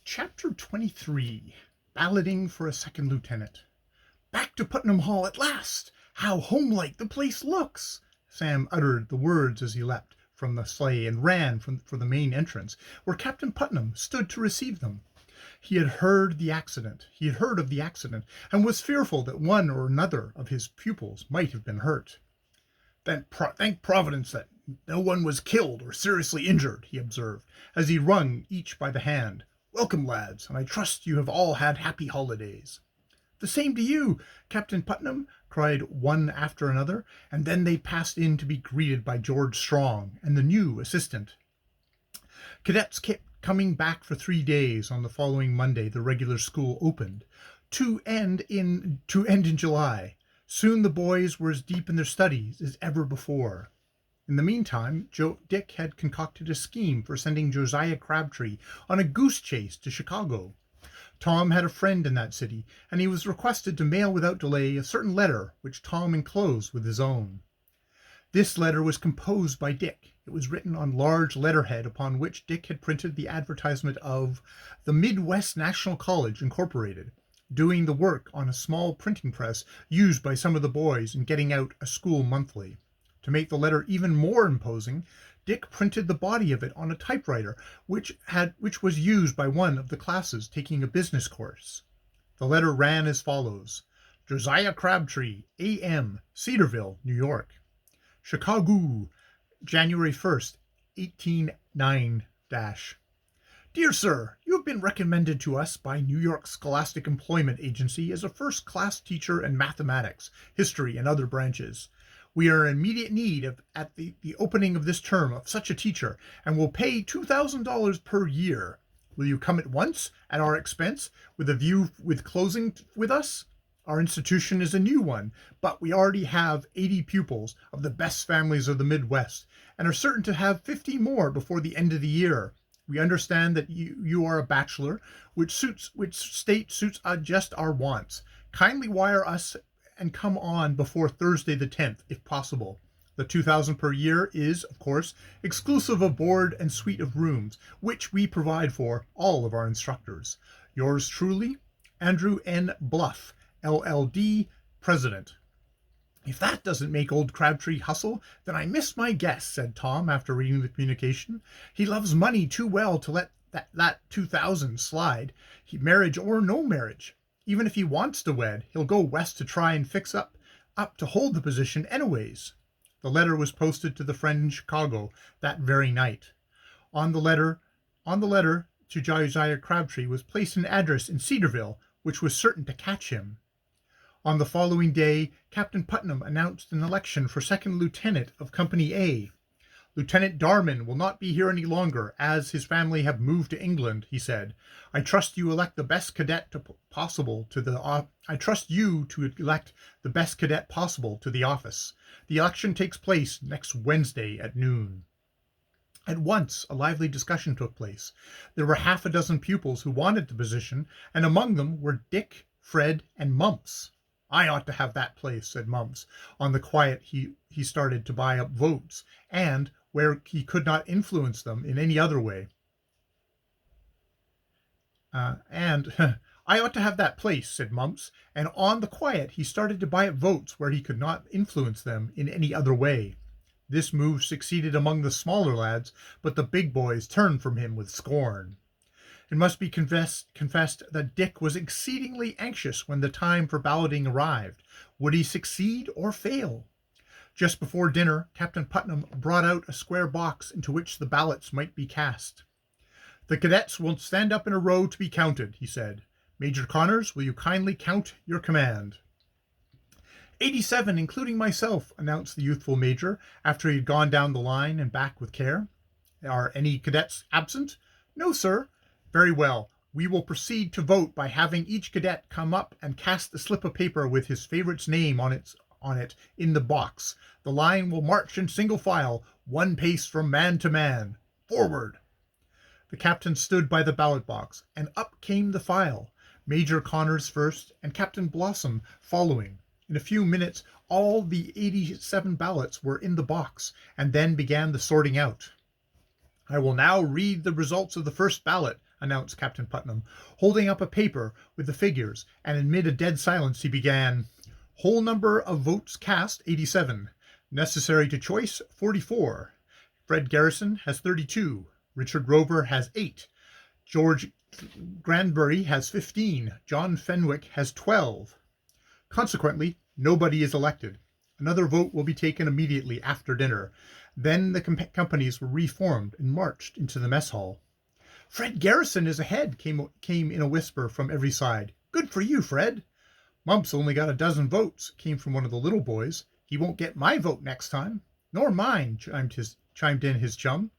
Chapter 23, Balloting for a Second Lieutenant. "Back to Putnam Hall at last! How homelike the place looks!" Sam uttered the words as he leapt from the sleigh and ran for the main entrance, where Captain Putnam stood to receive them. He had heard of the accident, and was fearful that one or another of his pupils might have been hurt. "Thank Providence that no one was killed or seriously injured," he observed, as he wrung each by the hand. "Welcome, lads, and I trust you have all had happy holidays." "The same to you, Captain Putnam," cried one after another, and then they passed in to be greeted by George Strong and the new assistant. Cadets kept coming back for 3 days. On the following Monday the regular school opened, to end in July. Soon the boys were as deep in their studies as ever before. In the meantime, Dick had concocted a scheme for sending Josiah Crabtree on a goose chase to Chicago. Tom had a friend in that city, and he was requested to mail without delay a certain letter, which Tom enclosed with his own. This letter was composed by Dick. It was written on large letterhead, upon which Dick had printed the advertisement of the Midwest National College, Incorporated, doing the work on a small printing press used by some of the boys in getting out a school monthly. To make the letter even more imposing, Dick printed the body of it on a typewriter, which was used by one of the classes taking a business course. The letter ran as follows: Josiah Crabtree, A.M., Cedarville, New York. Chicago, January 1st, 189 Dear Sir, you have been recommended to us by New York Scholastic Employment Agency as a first-class teacher in mathematics, history, and other branches. We are in immediate need at the opening of this term of such a teacher, and will pay $2,000 per year. Will you come at once, at our expense, with a view with closing with us? Our institution is a new one, but we already have 80 pupils of the best families of the Midwest, and are certain to have 50 more before the end of the year. We understand that you are a bachelor, which state suits just our wants. Kindly wire us and come on before Thursday the 10th, if possible. The $2,000 per year is, of course, exclusive of board and suite of rooms, which we provide for all of our instructors. Yours truly, Andrew N. Bluff, LL.D., President. "If that doesn't make old Crabtree hustle, then I miss my guess," said Tom after reading the communication. "He loves money too well to let that $2,000 slide, marriage or no marriage. Even if he wants to wed, he'll go west to try and fix up to hold the position anyways." The letter was posted to the friend in Chicago that very night. On the letter to Josiah Crabtree was placed an address in Cedarville, which was certain to catch him. On the following day, Captain Putnam announced an election for second lieutenant of Company A. "Lieutenant Darman will not be here any longer, as his family have moved to England," he said. I trust you to elect the best cadet possible to the office. The election takes place next Wednesday at noon." At once a lively discussion took place. There were half a dozen pupils who wanted the position, and among them were Dick, Fred, and Mumps. "I ought to have that place," said Mumps. On the quiet he started to buy up votes, and where he could not influence them in any other way. "I ought to have that place," said Mumps, and on the quiet he started to buy up votes where he could not influence them in any other way. This move succeeded among the smaller lads, but the big boys turned from him with scorn. It must be confessed that Dick was exceedingly anxious when the time for balloting arrived. Would he succeed or fail? Just before dinner, Captain Putnam brought out a square box into which the ballots might be cast. "The cadets will stand up in a row to be counted," he said. "Major Connors, will you kindly count your command?" 87, including myself," announced the youthful major, after he had gone down the line and back with care. "Are any cadets absent?" "No, sir." "Very well. We will proceed to vote by having each cadet come up and cast a slip of paper with his favorite's name on it in the box. The line will march in single file, one pace from man to man. Forward!" The captain stood by the ballot box, and up came the file, Major Connors first, and Captain Blossom following. In a few minutes all the 87 ballots were in the box, and then began the sorting out. "I will now read the results of the first ballot," announced Captain Putnam, holding up a paper with the figures, and amid a dead silence he began, "Whole number of votes cast, 87. Necessary to choice, 44. Fred Garrison has 32. Richard Rover has 8. George Granbury has 15. John Fenwick has 12. Consequently, nobody is elected. Another vote will be taken immediately after dinner. Then the companies were reformed and marched into the mess hall. Fred Garrison is ahead, came in a whisper from every side. Good for you, Fred. Mumps only got a dozen votes, came from one of the little boys. He won't get my vote next time. Nor mine, chimed in his chum.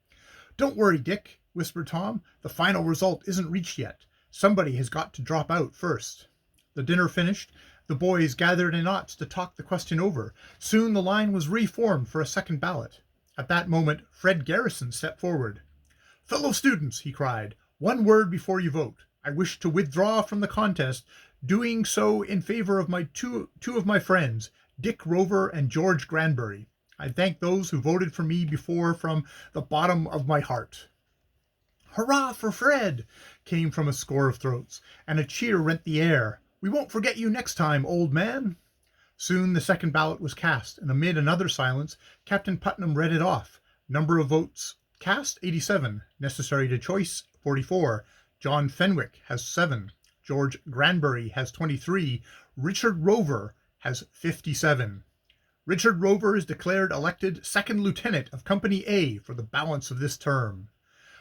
Don't worry, Dick, whispered Tom. The final result isn't reached yet. Somebody has got to drop out first. The dinner finished, the boys gathered in knots to talk the question over. Soon the line was reformed for a second ballot. At that moment, Fred Garrison stepped forward. Fellow students, he cried, one word before you vote. I wish to withdraw from the contest, doing so in favor of my two of my friends, Dick Rover and George Granbury. I thank those who voted for me before from the bottom of my heart. Hurrah for Fred! Came from a score of throats, and a cheer rent the air. We won't forget you next time, old man. Soon the second ballot was cast, and amid another silence, Captain Putnam read it off. Number of votes cast, 87. Necessary to choice, 44. John Fenwick has 7. George Granbury has 23. Richard Rover has 57. Richard Rover is declared elected second lieutenant of Company A for the balance of this term.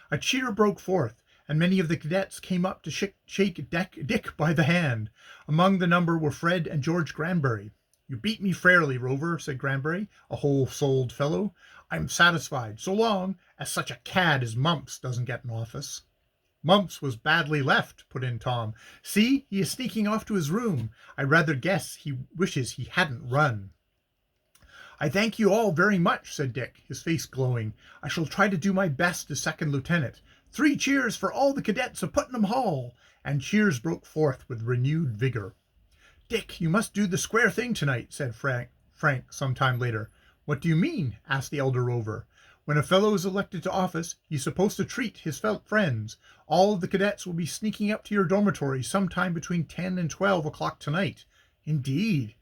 A cheer broke forth, and many of the cadets came up to shake Dick by the hand. Among the number were Fred and George Granbury. You beat me fairly, Rover, said Granbury, a whole-souled fellow. I'm satisfied, so long as such a cad as Mumps doesn't get in office. Mumps was badly left, put in Tom. See, he is sneaking off to his room. I rather guess he wishes he hadn't run. I thank you all very much, said Dick, his face glowing. I shall try to do my best as second lieutenant. 3 cheers for all the cadets of Putnam Hall! And cheers broke forth with renewed vigor. Dick, you must do the square thing tonight, said Frank some time later. What do you mean? Asked the elder Rover. When a fellow is elected to office, he's supposed to treat his friends. All of the cadets will be sneaking up to your dormitory sometime between 10 and 12 o'clock tonight. Indeed.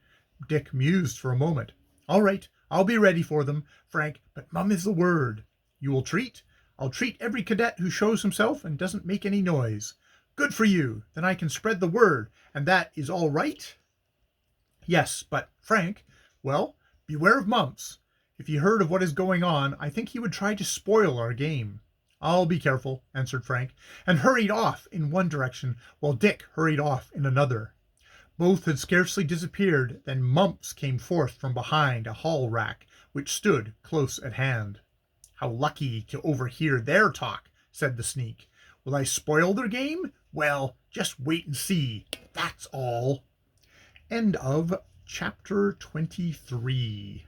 Dick mused for a moment. All right, I'll be ready for them, Frank, but mum is the word. You will treat? I'll treat every cadet who shows himself and doesn't make any noise. Good for you. Then I can spread the word, and that is all right? Yes, but, Frank, well, beware of Mumps. If he heard of what is going on, I think he would try to spoil our game. I'll be careful, answered Frank, and hurried off in one direction, while Dick hurried off in another. Both had scarcely disappeared, then Mumps came forth from behind a hall rack, which stood close at hand. How lucky to overhear their talk, said the sneak. Will I spoil their game? Well, just wait and see. That's all. End of chapter 23.